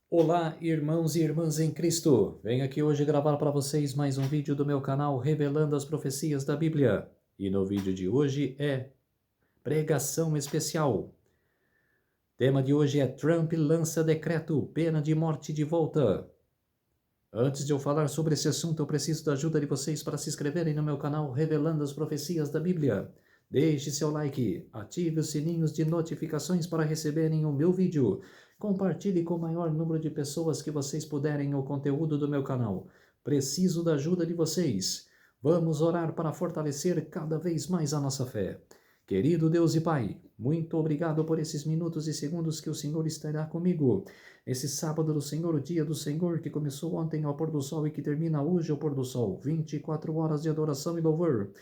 Olá, irmãos e irmãs em Cristo! Venho aqui hoje gravar para vocês mais um vídeo do meu canal Revelando as Profecias da Bíblia. E no vídeo de hoje é pregação especial. O tema de hoje é Trump lança decreto, pena de morte de volta. Antes de eu falar sobre esse assunto, eu preciso da ajuda de vocês para se inscreverem no meu canal Revelando as Profecias da Bíblia. Deixe seu like, ative os sininhos de notificações para receberem o meu vídeo. Compartilhe com o maior número de pessoas que vocês puderem o conteúdo do meu canal. Preciso da ajuda de vocês. Vamos orar para fortalecer cada vez mais a nossa fé. Querido Deus e Pai, muito obrigado por esses minutos e segundos que o Senhor estará comigo. Esse sábado do Senhor, o dia do Senhor, que começou ontem ao pôr do sol e que termina hoje ao pôr do sol. 24 horas de adoração e louvor.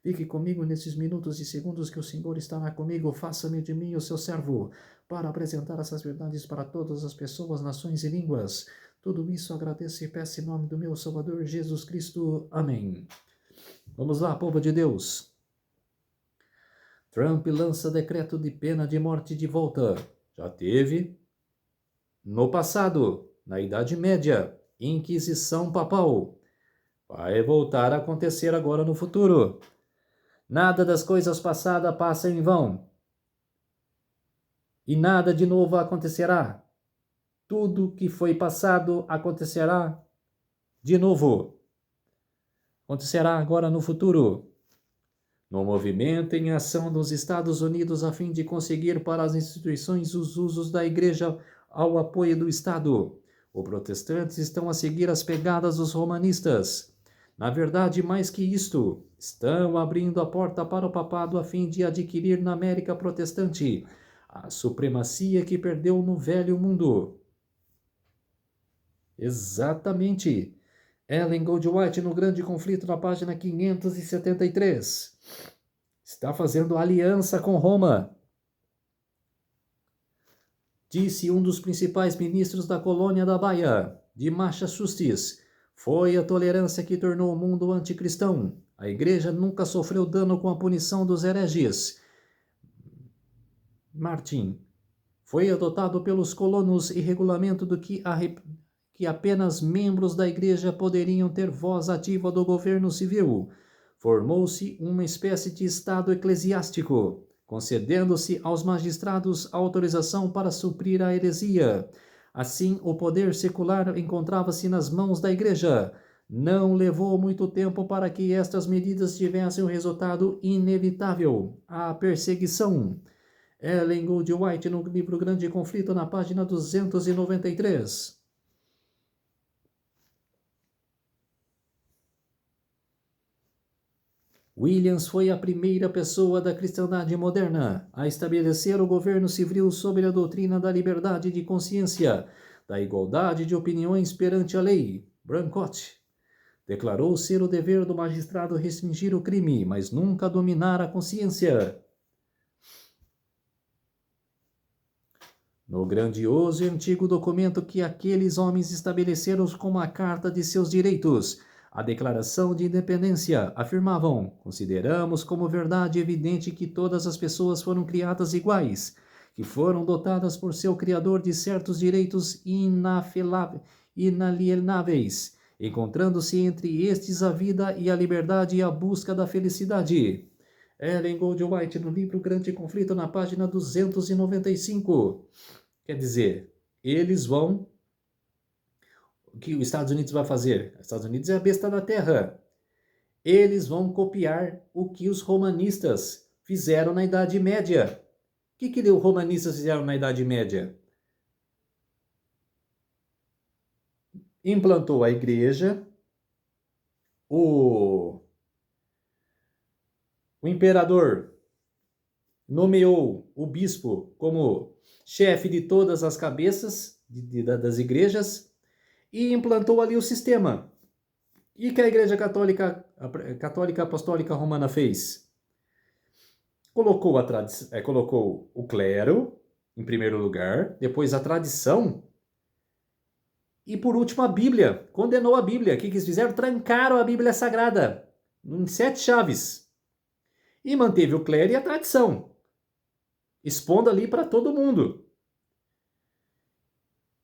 Fique comigo nesses minutos e segundos que o Senhor estará comigo. Faça-me de mim o seu servo, para apresentar essas verdades para todas as pessoas, nações e línguas. Tudo isso agradeço e peço em nome do meu Salvador Jesus Cristo. Amém. Vamos lá, povo de Deus. Trump lança decreto de pena de morte de volta. Já teve no passado, na Idade Média, Inquisição Papal. Vai voltar a acontecer agora no futuro. Nada das coisas passadas passa em vão. E nada de novo acontecerá. Tudo que foi passado acontecerá de novo. Acontecerá agora no futuro. No movimento em ação dos Estados Unidos a fim de conseguir para as instituições os usos da Igreja ao apoio do Estado. Os protestantes estão a seguir as pegadas dos romanistas. Na verdade, mais que isto, estão abrindo a porta para o papado a fim de adquirir na América protestante a supremacia que perdeu no velho mundo. Exatamente. Ellen Goldwhite no Grande Conflito, na página 573. Está fazendo aliança com Roma. Disse um dos principais ministros da colônia da Baía, de Massachusetts. Foi a tolerância que tornou o mundo anticristão. A igreja nunca sofreu dano com a punição dos hereges. Martin. Foi adotado pelos colonos e regulamento do que apenas membros da igreja poderiam ter voz ativa do governo civil. Formou-se uma espécie de estado eclesiástico, concedendo-se aos magistrados autorização para suprir a heresia. Assim, o poder secular encontrava-se nas mãos da igreja. Não levou muito tempo para que estas medidas tivessem o resultado inevitável, a perseguição. Ellen Goldwhite no livro Grande Conflito, na página 293. Williams foi a primeira pessoa da cristandade moderna a estabelecer o governo civil sobre a doutrina da liberdade de consciência, da igualdade de opiniões perante a lei. Brancott declarou ser o dever do magistrado restringir o crime, mas nunca dominar a consciência. No grandioso e antigo documento que aqueles homens estabeleceram como a Carta de seus Direitos, a Declaração de Independência, afirmavam: consideramos como verdade evidente que todas as pessoas foram criadas iguais, que foram dotadas por seu Criador de certos direitos inalienáveis, encontrando-se entre estes a vida e a liberdade e a busca da felicidade. Ellen Goldwhite, no livro Grande Conflito, na página 295. Quer dizer, eles vão... O que os Estados Unidos vai fazer? Os Estados Unidos é a besta da terra. Eles vão copiar o que os romanistas fizeram na Idade Média. O que os romanistas fizeram na Idade Média? Implantou a igreja, o imperador nomeou o bispo como chefe de todas as cabeças das igrejas e implantou ali o sistema. E que a Igreja Católica Apostólica Romana fez? Colocou o clero em primeiro lugar, depois a tradição e por último a Bíblia. Condenou a Bíblia. O que eles fizeram? Trancaram a Bíblia Sagrada em 7 chaves. E manteve o clero e a tradição, expondo ali para todo mundo.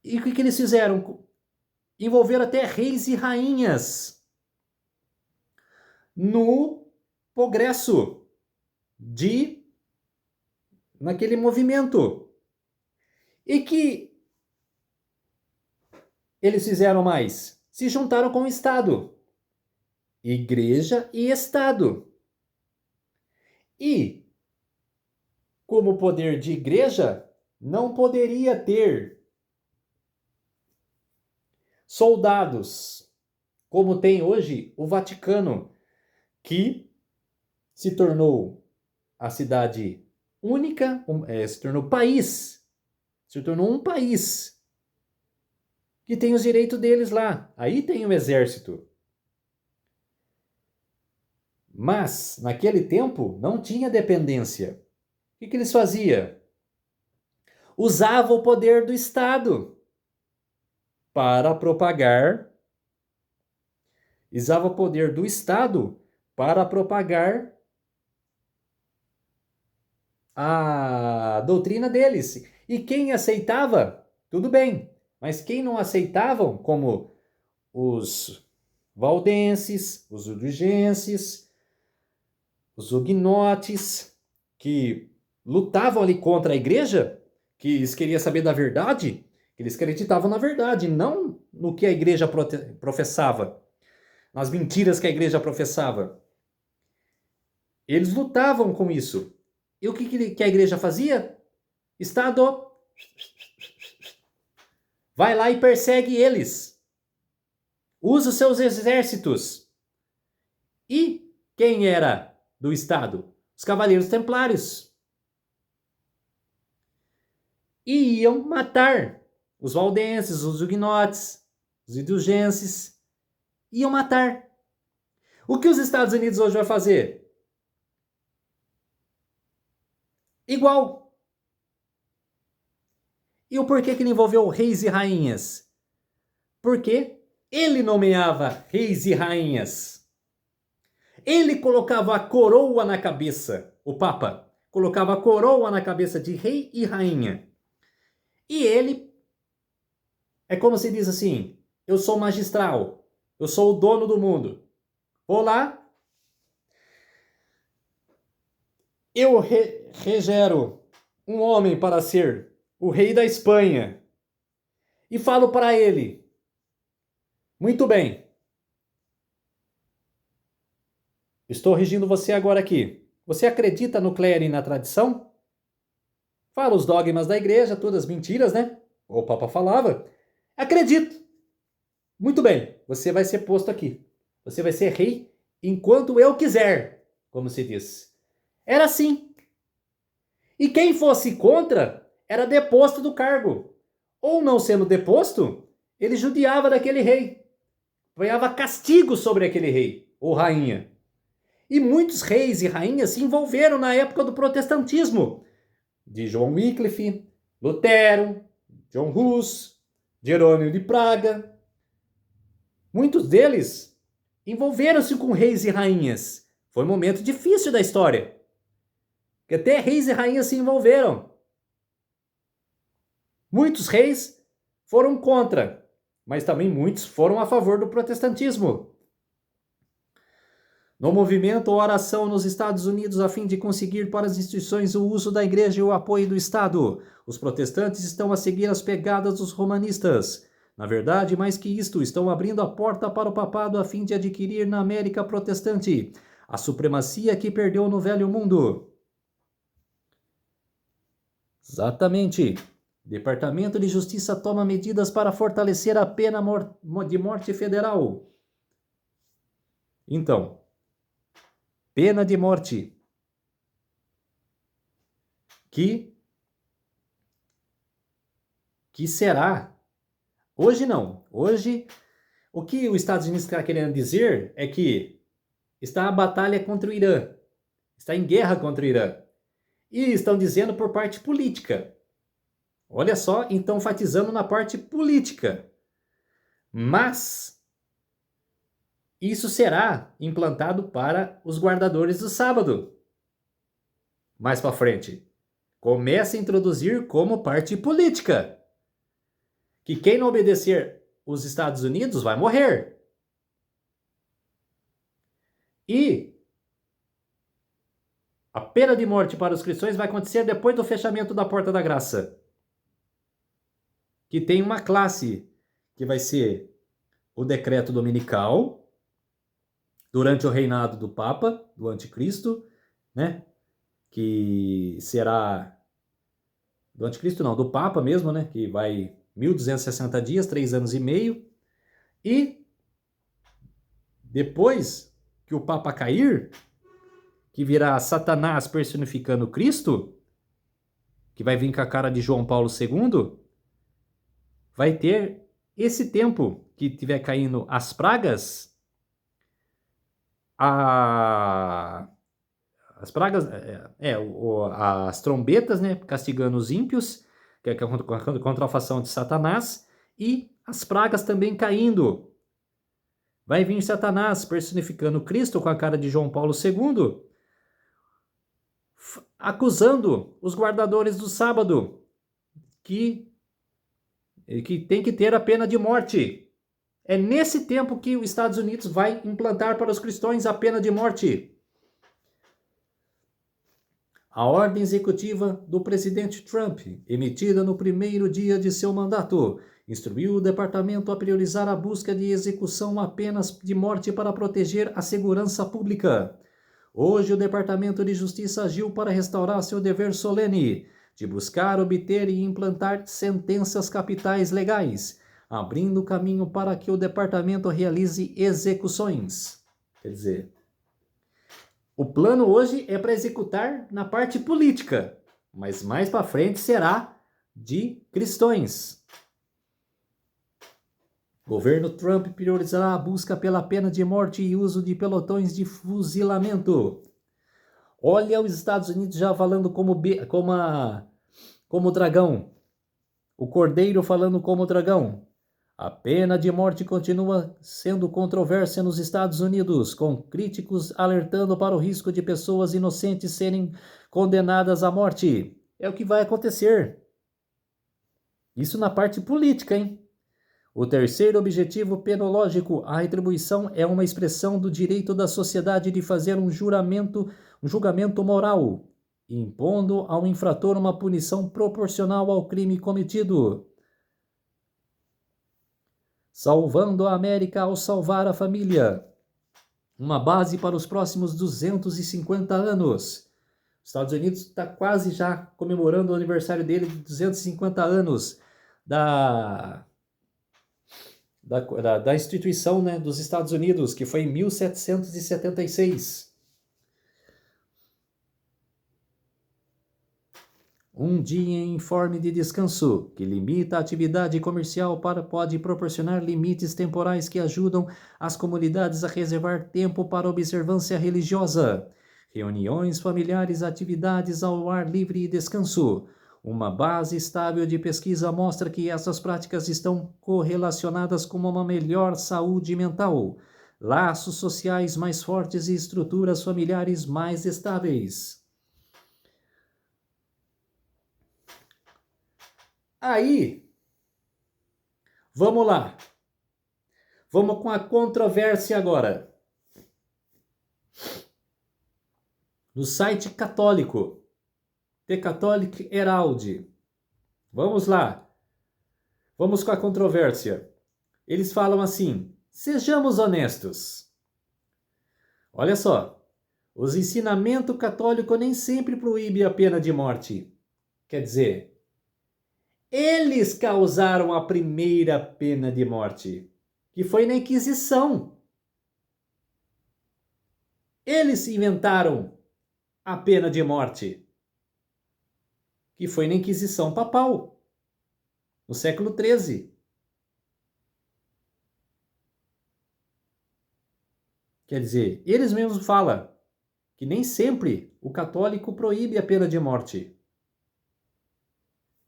E o que eles fizeram? Envolveram até reis e rainhas no progresso naquele movimento. E que eles fizeram mais? Se juntaram com o Estado. Igreja e Estado. E, como poder de igreja, não poderia ter soldados, como tem hoje o Vaticano, que se tornou a cidade única, se tornou país, se tornou um país que tem os direitos deles lá. Aí tem o exército. Mas, naquele tempo, não tinha dependência. O que eles faziam? Usavam o poder do Estado para propagar. Usava o poder do Estado para propagar a doutrina deles. E quem aceitava, tudo bem. Mas quem não aceitavam, como os valdenses, os udrigenses, os huguenotes, que lutavam ali contra a igreja, que eles queriam saber da verdade, que eles acreditavam na verdade, não no que a igreja professava, nas mentiras que a igreja professava. Eles lutavam com isso. E o que a igreja fazia? Estado vai lá e persegue eles. Usa os seus exércitos. E quem era do Estado? Os cavaleiros templários. E iam matar os valdenses, os huguenotes, os indulgenses. Iam matar. O que os Estados Unidos hoje vai fazer? Igual. E o porquê que ele envolveu reis e rainhas? Porque ele nomeava reis e rainhas. Ele colocava a coroa na cabeça, o Papa colocava a coroa na cabeça de rei e rainha. E ele, é como se diz assim, eu sou magistral, eu sou o dono do mundo. Vou lá, eu regero um homem para ser o rei da Espanha. E falo para ele, muito bem, estou regindo você agora aqui. Você acredita no clero e na tradição? Fala os dogmas da igreja, todas mentiras, né? O Papa falava. Acredito. Muito bem, você vai ser posto aqui. Você vai ser rei enquanto eu quiser, como se diz. Era assim. E quem fosse contra era deposto do cargo. Ou não sendo deposto, ele judiava daquele rei. Ganhava castigo sobre aquele rei ou rainha. E muitos reis e rainhas se envolveram na época do protestantismo. De João Wycliffe, Lutero, John Hus, Jerônimo de Praga. Muitos deles envolveram-se com reis e rainhas. Foi um momento difícil da história. Que até reis e rainhas se envolveram. Muitos reis foram contra, mas também muitos foram a favor do protestantismo. No movimento Oração nos Estados Unidos, a fim de conseguir para as instituições o uso da igreja e o apoio do Estado, os protestantes estão a seguir as pegadas dos romanistas. Na verdade, mais que isto, estão abrindo a porta para o papado a fim de adquirir na América protestante a supremacia que perdeu no Velho Mundo. Exatamente. Departamento de Justiça toma medidas para fortalecer a pena de morte federal. Então, pena de morte. Que será? Hoje não. Hoje, o que os Estados Unidos está querendo dizer é que está a batalha contra o Irã. Está em guerra contra o Irã. E estão dizendo por parte política. Olha só, então enfatizando na parte política. Mas isso será implantado para os guardadores do sábado. Mais para frente. Começa a introduzir como parte política. que quem não obedecer os Estados Unidos vai morrer. E a pena de morte para os cristãos vai acontecer depois do fechamento da Porta da Graça, que tem uma classe que vai ser o decreto dominical durante o reinado do Papa, do Anticristo, né? Que será do Anticristo não, do Papa mesmo, né? Que vai 1260 dias, 3 anos e meio. E depois que o Papa cair, que virá Satanás personificando Cristo, que vai vir com a cara de João Paulo II, vai ter esse tempo que tiver caindo as pragas, as pragas, as trombetas, né, castigando os ímpios, que é contra a fação de Satanás, e as pragas também caindo. Vai vir Satanás personificando Cristo com a cara de João Paulo II, acusando os guardadores do sábado que tem que ter a pena de morte. É nesse tempo que os Estados Unidos vai implantar para os cristãos a pena de morte. A ordem executiva do presidente Trump, emitida no primeiro dia de seu mandato, instruiu o departamento a priorizar a busca de execução apenas de morte para proteger a segurança pública. Hoje, o Departamento de Justiça agiu para restaurar seu dever solene de buscar, obter e implantar sentenças capitais legais, abrindo caminho para que o departamento realize execuções. Quer dizer, o plano hoje é para executar na parte política, mas mais para frente será de cristãos. O governo Trump priorizará a busca pela pena de morte e uso de pelotões de fuzilamento. Olha os Estados Unidos já falando como dragão. O cordeiro falando como dragão. A pena de morte continua sendo controversa nos Estados Unidos, com críticos alertando para o risco de pessoas inocentes serem condenadas à morte. É o que vai acontecer. Isso na parte política, hein? O terceiro objetivo penológico, a retribuição, é uma expressão do direito da sociedade de fazer um julgamento moral, impondo ao infrator uma punição proporcional ao crime cometido. Salvando a América ao salvar a família. Uma base para os próximos 250 anos. Os Estados Unidos está quase já comemorando o aniversário dele de 250 anos da instituição, né, dos Estados Unidos, que foi em 1776. Um dia em forma de descanso, que limita a atividade comercial pode proporcionar limites temporais que ajudam as comunidades a reservar tempo para observância religiosa, reuniões familiares, atividades ao ar livre e descanso. Uma base estável de pesquisa mostra que essas práticas estão correlacionadas com uma melhor saúde mental, laços sociais mais fortes e estruturas familiares mais estáveis. Aí, vamos lá. Vamos com a controvérsia agora. No site católico, The Catholic Herald. Vamos lá. Vamos com a controvérsia. Eles falam assim: sejamos honestos. Olha só. Os ensinamentos católicos nem sempre proíbem a pena de morte. Quer dizer, eles causaram a primeira pena de morte, que foi na Inquisição. Eles inventaram a pena de morte, que foi na Inquisição Papal, no século XIII. Quer dizer, eles mesmos falam que nem sempre o católico proíbe a pena de morte.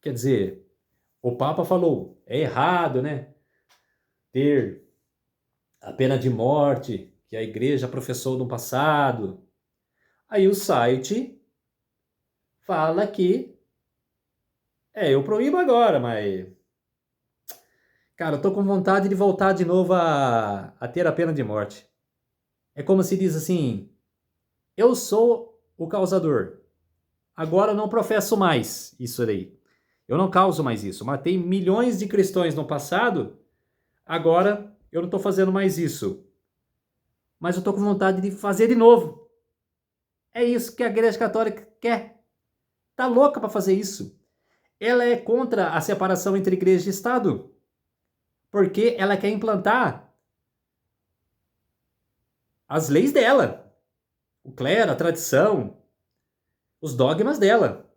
Quer dizer, o Papa falou, é errado, né? Ter a pena de morte que a igreja professou no passado. Aí o site fala que eu proíbo agora, mas Cara, eu tô com vontade de voltar de novo a ter a pena de morte. É como se diz assim: eu sou o causador. Agora eu não professo mais isso daí. Eu não causo mais isso. Matei milhões de cristãos no passado, agora eu não estou fazendo mais isso. Mas eu estou com vontade de fazer de novo. É isso que a Igreja Católica quer. Tá louca para fazer isso. Ela é contra a separação entre igreja e Estado, porque ela quer implantar as leis dela, o clero, a tradição, os dogmas dela.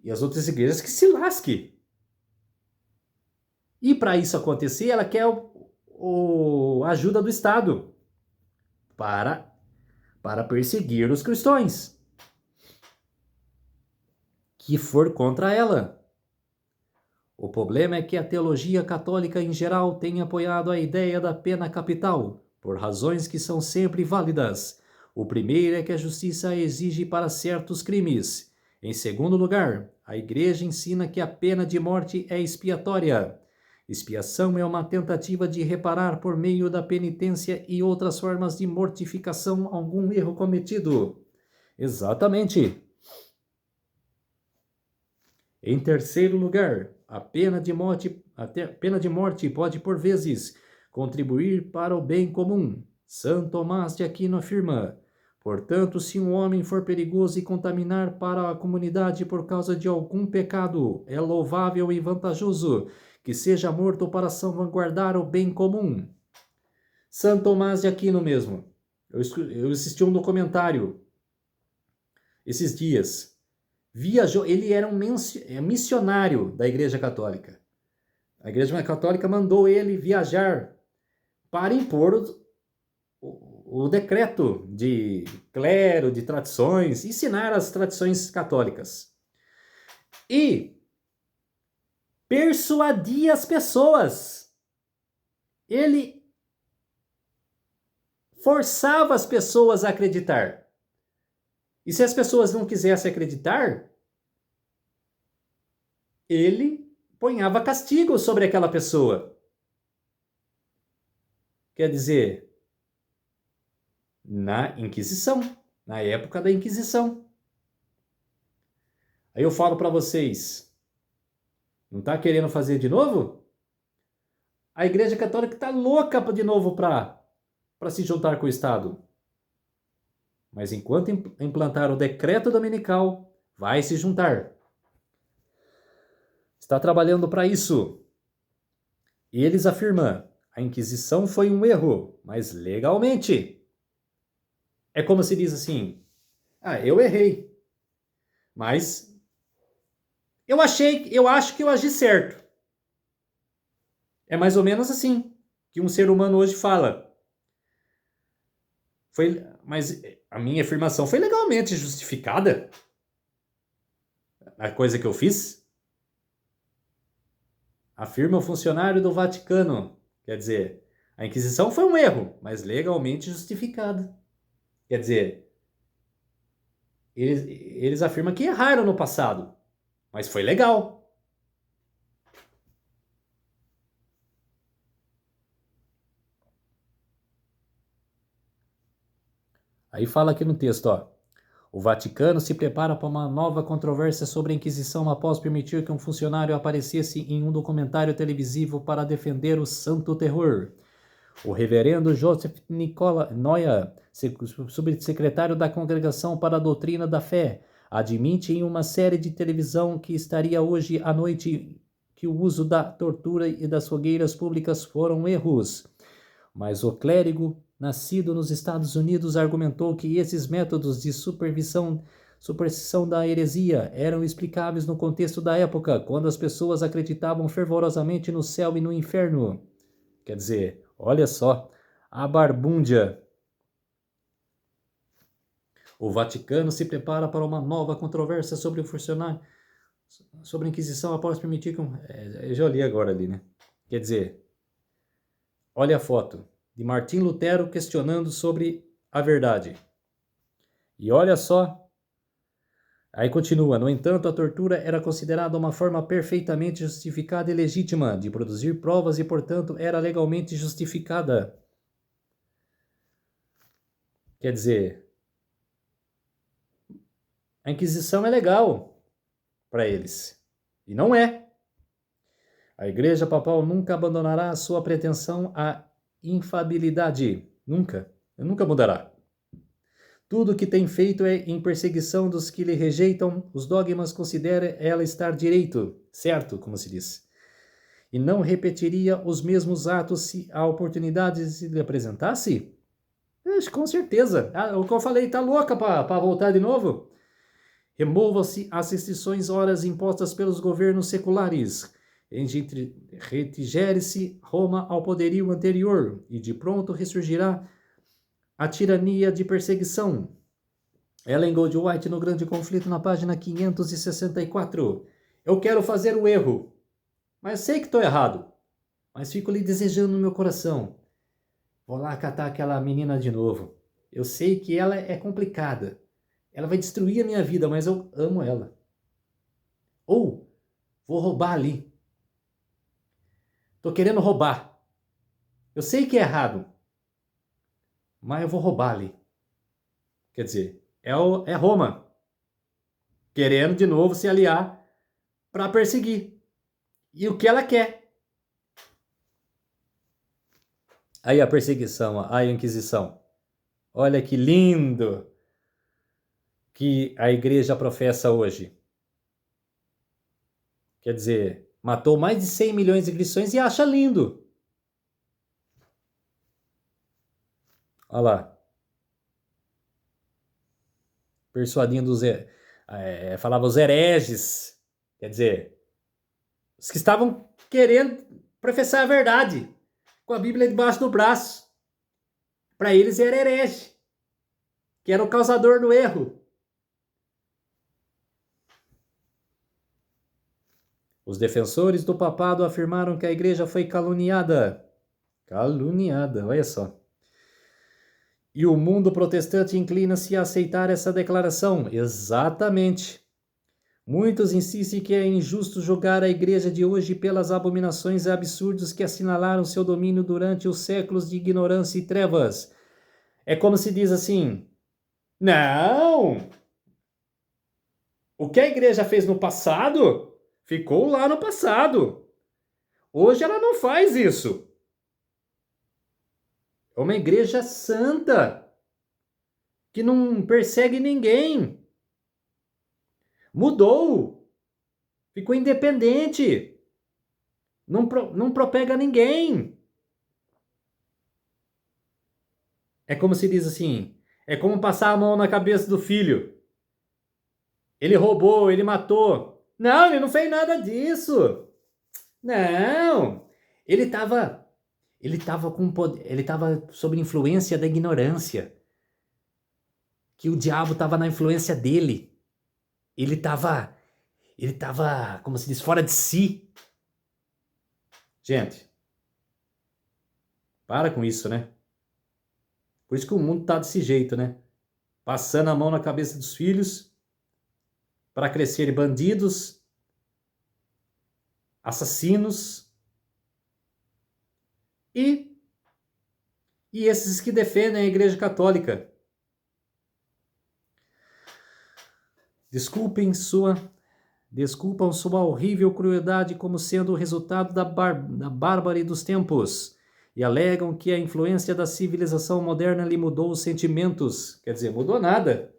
E as outras igrejas que se lasque. E para isso acontecer, ela quer a ajuda do Estado para, para perseguir os cristãos que for contra ela. O problema é que a teologia católica em geral tem apoiado a ideia da pena capital, por razões que são sempre válidas. O primeiro é que a justiça exige para certos crimes. Em segundo lugar, a Igreja ensina que a pena de morte é expiatória. Expiação é uma tentativa de reparar por meio da penitência e outras formas de mortificação algum erro cometido. Exatamente. Em terceiro lugar, a pena de morte pode, por vezes, contribuir para o bem comum. São Tomás de Aquino afirma: portanto, se um homem for perigoso e contaminar para a comunidade por causa de algum pecado, é louvável e vantajoso que seja morto para salvaguardar o bem comum. São Tomás de Aquino mesmo. Eu assisti um documentário esses dias. Viajou, ele era um missionário da Igreja Católica. A Igreja Católica mandou ele viajar para impor o decreto de clero, de tradições, ensinar as tradições católicas. E persuadir as pessoas. Ele forçava as pessoas a acreditar. E se as pessoas não quisessem acreditar, ele ponhava castigo sobre aquela pessoa. Quer dizer, na Inquisição, na época da Inquisição. Aí eu falo para vocês, não está querendo fazer de novo? A Igreja Católica está louca de novo para se juntar com o Estado. Mas enquanto implantar o decreto dominical, vai se juntar. Está trabalhando para isso. E eles afirmam, a Inquisição foi um erro, mas legalmente. É como se diz assim, eu errei, mas eu acho que eu agi certo. É mais ou menos assim que um ser humano hoje fala. Mas a minha afirmação foi legalmente justificada? A coisa que eu fiz? Afirma o funcionário do Vaticano. Quer dizer, a Inquisição foi um erro, mas legalmente justificada. Quer dizer, eles afirmam que erraram no passado, mas foi legal. Aí fala aqui no texto, ó. O Vaticano se prepara para uma nova controvérsia sobre a Inquisição após permitir que um funcionário aparecesse em um documentário televisivo para defender o Santo Terror. O reverendo Joseph Nicola Noia, subsecretário da Congregação para a Doutrina da Fé, admite em uma série de televisão que estaria hoje à noite que o uso da tortura e das fogueiras públicas foram erros. Mas o clérigo, nascido nos Estados Unidos, argumentou que esses métodos de superstição da heresia eram explicáveis no contexto da época, quando as pessoas acreditavam fervorosamente no céu e no inferno. Quer dizer, olha só, a barbúndia. O Vaticano se prepara para uma nova controvérsia sobre o funcionário, sobre a Inquisição após permitir que... eu já li agora ali, né? Quer dizer, olha a foto de Martim Lutero questionando sobre a verdade. E olha só Aí continua, no entanto, a tortura era considerada uma forma perfeitamente justificada e legítima de produzir provas e, portanto, era legalmente justificada. Quer dizer, a Inquisição é legal para eles. E não é. A Igreja Papal nunca abandonará a sua pretensão à infalibilidade. Nunca. Nunca mudará. Tudo o que tem feito é em perseguição dos que lhe rejeitam os dogmas, considera ela estar direito, certo, como se diz. E não repetiria os mesmos atos se a oportunidade se lhe apresentasse? Com certeza. O que eu falei, tá louca para voltar de novo? Remova-se as restrições horas impostas pelos governos seculares. Retigere-se Roma ao poderio anterior, e de pronto ressurgirá a tirania de perseguição. Ellen Goldwhite no Grande Conflito, na página 564. Eu quero fazer o erro, mas sei que estou errado. Mas fico lhe desejando no meu coração. Vou lá catar aquela menina de novo. Eu sei que ela é complicada. Ela vai destruir a minha vida, mas eu amo ela. Ou vou roubar ali. Tô querendo roubar. Eu sei que é errado, mas eu vou roubar ali. Quer dizer, é Roma querendo de novo se aliar para perseguir. E o que ela quer? Aí a perseguição, aí a Inquisição. Olha que lindo que a igreja professa hoje. Quer dizer, matou mais de 100 milhões de cristãos e acha lindo. Olha lá. Persuadindo falava os hereges. Quer dizer, os que estavam querendo professar a verdade, com a Bíblia debaixo do braço. Para eles era herege, que era o causador do erro. Os defensores do papado afirmaram que a igreja foi caluniada. Caluniada, olha só. E o mundo protestante inclina-se a aceitar essa declaração. Exatamente. Muitos insistem que é injusto julgar a igreja de hoje pelas abominações e absurdos que assinalaram seu domínio durante os séculos de ignorância e trevas. É como se diz assim: não! O que a igreja fez no passado, ficou lá no passado. Hoje ela não faz isso. É uma igreja santa, que não persegue ninguém. Mudou. Ficou independente. Não propega ninguém. É como se diz assim, é como passar a mão na cabeça do filho. Ele roubou, ele matou. Não, ele não fez nada disso. Não. Ele estava sob influência da ignorância. Que o diabo estava na influência dele. Ele estava, como se diz, fora de si. Gente, para com isso, né? Por isso que o mundo tá desse jeito, né? Passando a mão na cabeça dos filhos para crescerem bandidos, assassinos e esses que defendem a Igreja Católica. Desculpam sua horrível crueldade como sendo o resultado da bárbara dos tempos, e alegam que a influência da civilização moderna lhe mudou os sentimentos. Quer dizer, mudou nada.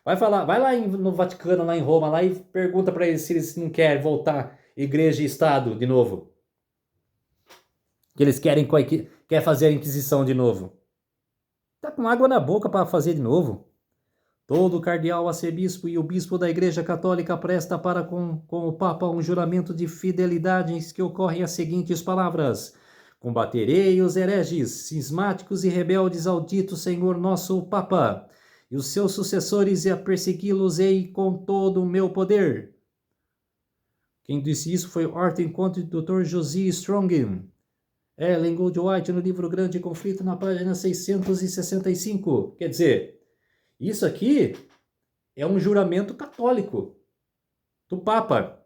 Vai lá no Vaticano, lá em Roma, lá e pergunta para eles se eles não querem voltar igreja e Estado de novo. Que eles quer fazer a Inquisição de novo. Tá com água na boca para fazer de novo. Todo cardeal, arcebispo e o bispo da Igreja Católica presta para com o Papa um juramento de fidelidade que ocorrem as seguintes palavras: combaterei os hereges, cismáticos e rebeldes ao dito Senhor nosso Papa, e os seus sucessores, e a persegui-los-ei com todo o meu poder. Quem disse isso foi Orton Conte, Dr. Josie Strong. Ellen Goldwhite no livro Grande Conflito, na página 665. Quer dizer, isso aqui é um juramento católico do Papa.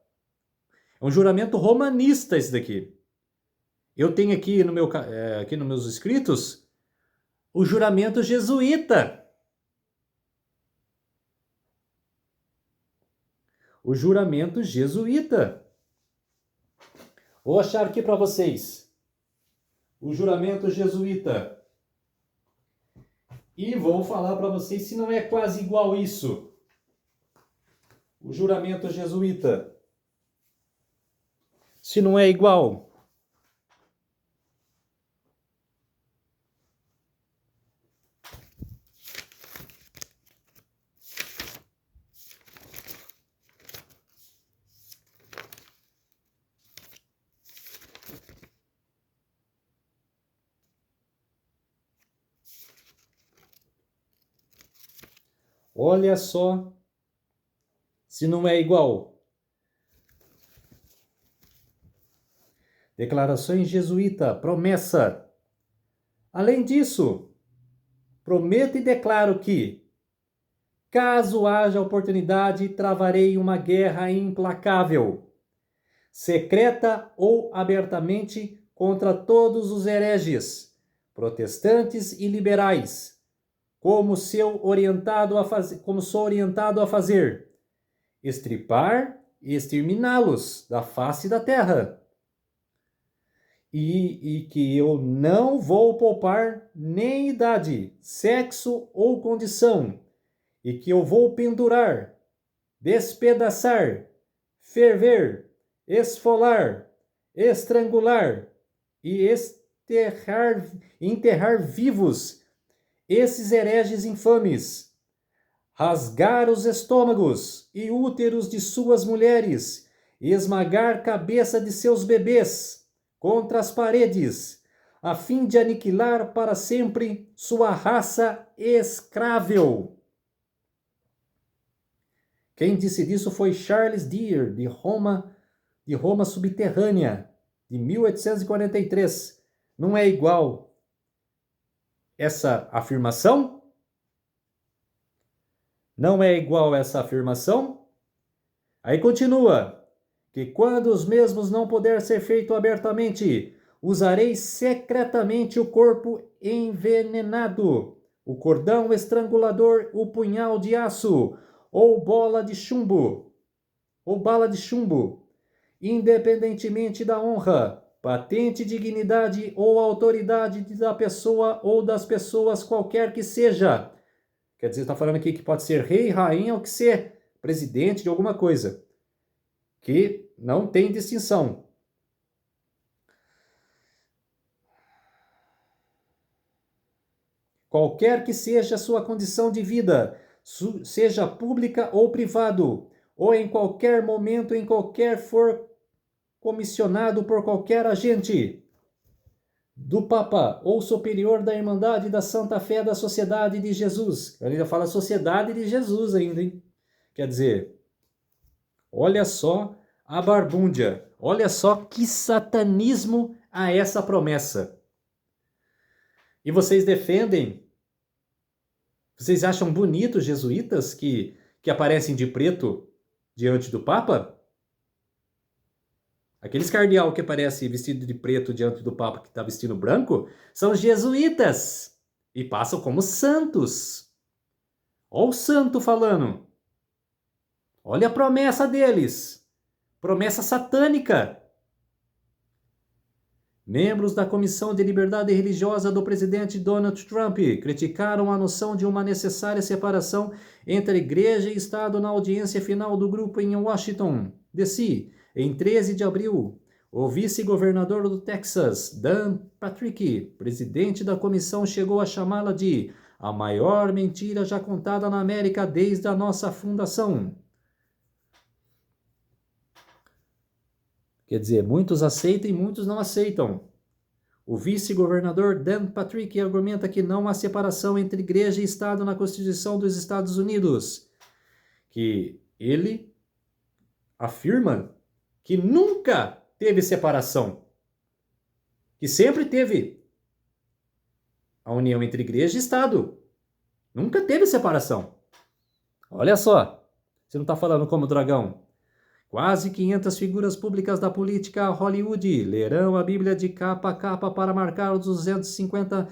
É um juramento romanista esse daqui. Eu tenho aqui, aqui nos meus escritos o juramento jesuíta. O juramento jesuíta. Vou achar aqui para vocês. O juramento jesuíta. E vou falar para vocês se não é quase igual isso. O juramento jesuíta. Se não é igual. Olha só se não é igual. Declarações jesuíta, promessa. Além disso, prometo e declaro que, caso haja oportunidade, travarei uma guerra implacável, secreta ou abertamente, contra todos os hereges, protestantes e liberais, como sou orientado a fazer, estripar e exterminá-los da face da terra. E que eu não vou poupar nem idade, sexo ou condição, e que eu vou pendurar, despedaçar, ferver, esfolar, estrangular e enterrar vivos esses hereges infames, rasgar os estômagos e úteros de suas mulheres, e esmagar a cabeça de seus bebês contra as paredes, a fim de aniquilar para sempre sua raça escrável. Quem disse isso foi Charles Deer, de Roma Subterrânea, de 1843. Não é igual essa afirmação? Não é igual essa afirmação? Aí continua, que quando os mesmos não puder ser feito abertamente, usarei secretamente o corpo envenenado, o cordão estrangulador, o punhal de aço, ou bala de chumbo, independentemente da honra, patente, dignidade ou autoridade da pessoa ou das pessoas qualquer que seja. Quer dizer, está falando aqui que pode ser rei, rainha ou que ser presidente de alguma coisa, que não tem distinção. Qualquer que seja a sua condição de vida, seja pública ou privado, ou em qualquer momento, em qualquer for comissionado por qualquer agente do Papa ou superior da Irmandade da Santa Fé da Sociedade de Jesus. Ele ainda fala Sociedade de Jesus ainda, hein? Quer dizer, olha só a barbúndia, olha só que satanismo a essa promessa. E vocês defendem, vocês acham bonito os jesuítas que aparecem de preto diante do Papa? Aqueles cardeal que aparece vestido de preto diante do Papa que está vestido branco, são jesuítas e passam como santos. Olha o santo falando. Olha a promessa deles. Promessa satânica. Membros da Comissão de Liberdade Religiosa do presidente Donald Trump criticaram a noção de uma necessária separação entre igreja e Estado na audiência final do grupo em Washington, D.C., em 13 de abril. O vice-governador do Texas, Dan Patrick, presidente da comissão, chegou a chamá-la de a maior mentira já contada na América desde a nossa fundação. Quer dizer, muitos aceitam e muitos não aceitam. O vice-governador Dan Patrick argumenta que não há separação entre igreja e Estado na Constituição dos Estados Unidos. Que ele afirma que nunca teve separação. Que sempre teve a união entre igreja e Estado. Nunca teve separação. Olha só, você não está falando como dragão. Quase 500 figuras públicas da política Hollywood lerão a Bíblia de capa a capa para marcar os 40º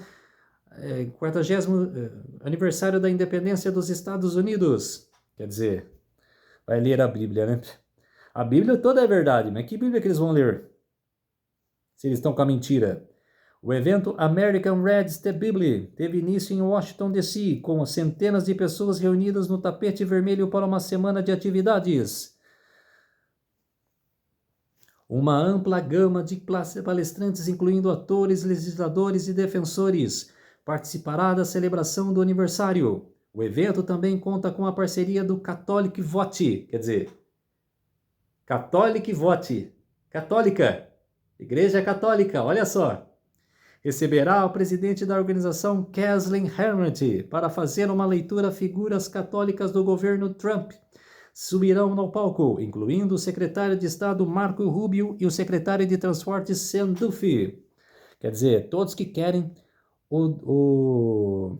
aniversário da independência dos Estados Unidos. Quer dizer, vai ler a Bíblia, né? A Bíblia toda é verdade, mas que Bíblia que eles vão ler? Se eles estão com a mentira. O evento American Reds The Bible teve início em Washington, D.C., com centenas de pessoas reunidas no tapete vermelho para uma semana de atividades. Uma ampla gama de palestrantes, incluindo atores, legisladores e defensores, participará da celebração do aniversário. O evento também conta com a parceria do Catholic Vote, quer dizer, Catholic Vote, católica, Igreja Católica, olha só. Receberá o presidente da organização Kathleen Hermit para fazer uma leitura figuras católicas do governo Trump. Subirão no palco, incluindo o secretário de Estado Marco Rubio e o secretário de Transportes Sam Duffy. Quer dizer, todos que querem o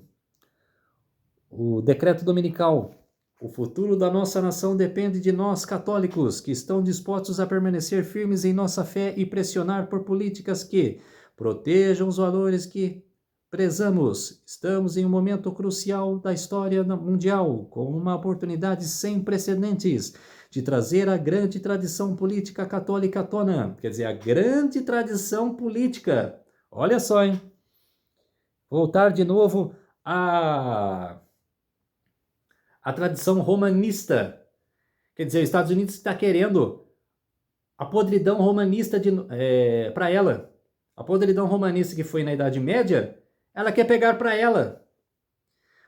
decreto dominical. O futuro da nossa nação depende de nós católicos, que estão dispostos a permanecer firmes em nossa fé e pressionar por políticas que protejam os valores que prezamos. Estamos em um momento crucial da história mundial, com uma oportunidade sem precedentes de trazer a grande tradição política católica à tona. Quer dizer, a grande tradição política. Olha só, hein? Voltar de novo a tradição romanista. Quer dizer, os Estados Unidos está querendo a podridão romanista para ela. A podridão romanista que foi na Idade Média, ela quer pegar para ela.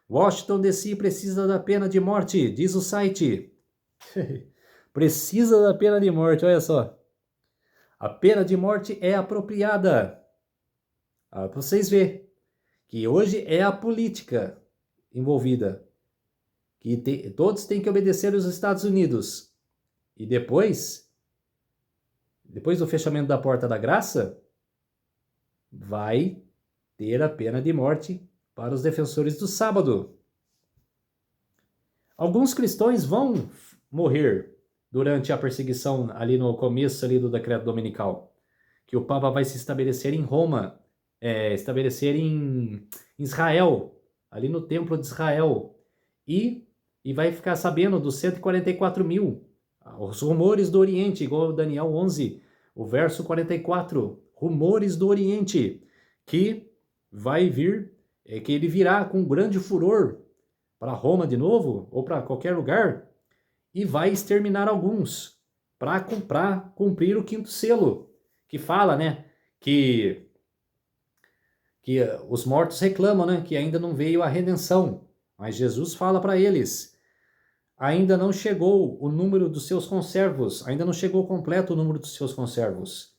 Washington, D.C. precisa da pena de morte, diz o site. Precisa da pena de morte, olha só. A pena de morte é apropriada. Para vocês verem que hoje é a política envolvida. Que todos têm que obedecer aos Estados Unidos. E depois do fechamento da porta da graça, vai ter a pena de morte para os defensores do sábado. Alguns cristãos vão morrer durante a perseguição ali no começo ali do decreto dominical, que o Papa vai se estabelecer em Roma, estabelecer em Israel, ali no Templo de Israel, e vai ficar sabendo dos 144 mil, os rumores do Oriente, igual Daniel 11, o verso 44, rumores do Oriente, que vai vir, que ele virá com grande furor para Roma de novo, ou para qualquer lugar, e vai exterminar alguns, para cumprir o quinto selo, que fala, né, que os mortos reclamam, né, que ainda não veio a redenção, mas Jesus fala para eles, ainda não chegou o número dos seus conservos, ainda não chegou completo o número dos seus conservos.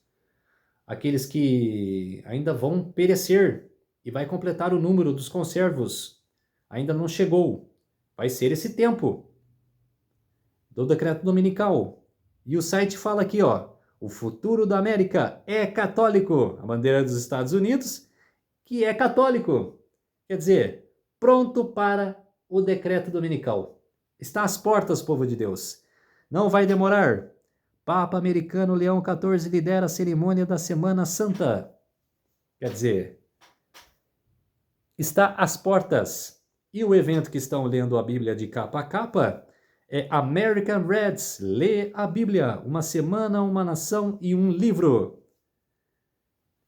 Aqueles que ainda vão perecer e vai completar o número dos conservos. Ainda não chegou. Vai ser esse tempo do decreto dominical. E o site fala aqui, ó, o futuro da América é católico. A bandeira dos Estados Unidos, que é católico. Quer dizer, pronto para o decreto dominical. Está às portas, povo de Deus. Não vai demorar. Papa americano Leão XIV lidera a cerimônia da Semana Santa. Quer dizer, está às portas. E o evento que estão lendo a Bíblia de capa a capa é American Reds, lê a Bíblia, uma semana, uma nação e um livro.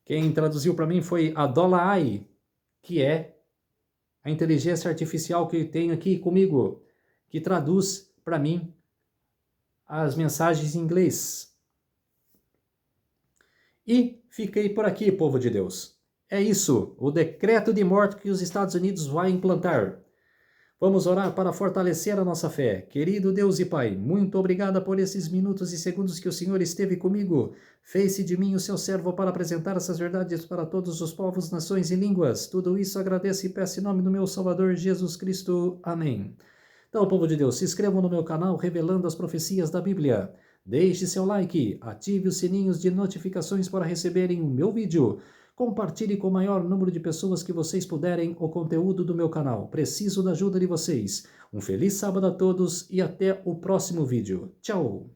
Quem traduziu para mim foi a Dola AI, que é a inteligência artificial que tenho aqui comigo, que traduz para mim as mensagens em inglês. E fiquei por aqui, povo de Deus. É isso, o decreto de morte que os Estados Unidos vai implantar. Vamos orar para fortalecer a nossa fé. Querido Deus e Pai, muito obrigada por esses minutos e segundos que o Senhor esteve comigo. Fez-se de mim o seu servo para apresentar essas verdades para todos os povos, nações e línguas. Tudo isso agradeço e peço em nome do meu Salvador Jesus Cristo. Amém. Então, povo de Deus, se inscrevam no meu canal Revelando as Profecias da Bíblia. Deixe seu like, ative os sininhos de notificações para receberem o meu vídeo. Compartilhe com o maior número de pessoas que vocês puderem o conteúdo do meu canal. Preciso da ajuda de vocês. Um feliz sábado a todos e até o próximo vídeo. Tchau!